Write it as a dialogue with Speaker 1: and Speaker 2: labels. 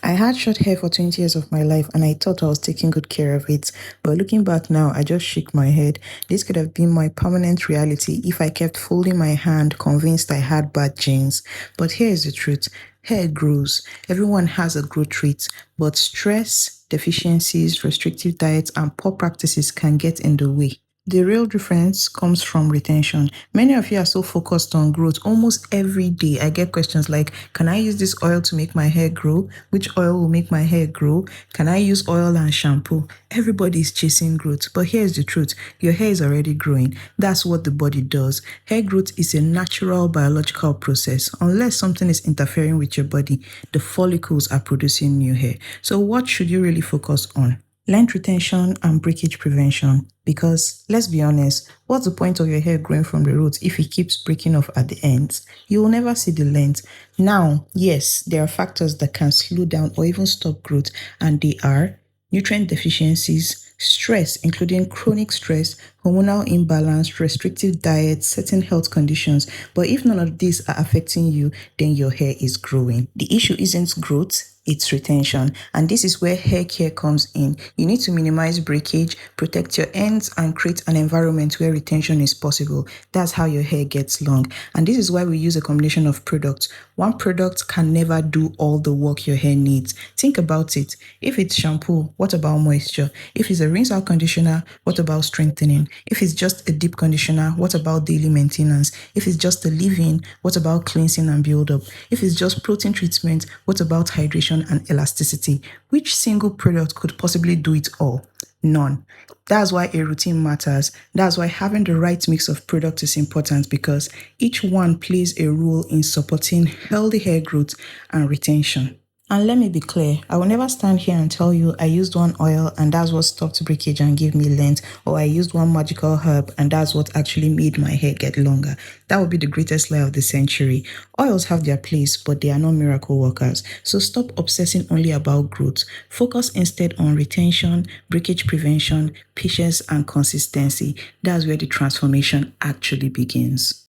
Speaker 1: I had short hair for 20 years of my life and I thought I was taking good care of it. But looking back now, I just shake my head. This could have been my permanent reality if I kept folding my hand, convinced I had bad genes. But here is the truth. Hair grows. Everyone has a growth rate, but stress, deficiencies, restrictive diets, and poor practices can get in the way. The real difference comes from retention. Many of you are so focused on growth. Almost every day, I get questions like, can I use this oil to make my hair grow? Which oil will make my hair grow? Can I use oil and shampoo? Everybody is chasing growth. But here's the truth. Your hair is already growing. That's what the body does. Hair growth is a natural biological process. Unless something is interfering with your body, the follicles are producing new hair. So what should you really focus on? Length retention and breakage prevention. Because let's be honest, what's the point of your hair growing from the roots if it keeps breaking off at the ends? You will never see the length. Now, yes, there are factors that can slow down or even stop growth, and they are nutrient deficiencies, stress, including chronic stress, hormonal imbalance, restrictive diet, certain health conditions. But if none of these are affecting you, then your hair is growing. The issue isn't growth, it's retention. And this is where hair care comes in. You need to minimize breakage, protect your ends, and create an environment where retention is possible. That's how your hair gets long. And this is why we use a combination of products. One product can never do all the work your hair needs. Think about it. If it's shampoo, what about moisture? If it's a rinse out conditioner, what about strengthening? If it's just a deep conditioner, what about daily maintenance? If it's just a leave-in, what about cleansing and build-up? If it's just protein treatment, what about hydration and elasticity? Which single product could possibly do it all? None. That's why a routine matters. That's why having the right mix of products is important, because each one plays a role in supporting healthy hair growth and retention. And let me be clear, I will never stand here and tell you I used one oil and that's what stopped breakage and gave me length, or I used one magical herb and that's what actually made my hair get longer. That would be the greatest lie of the century. Oils have their place, but they are not miracle workers. So stop obsessing only about growth. Focus instead on retention, breakage prevention, patience, and consistency. That's where the transformation actually begins.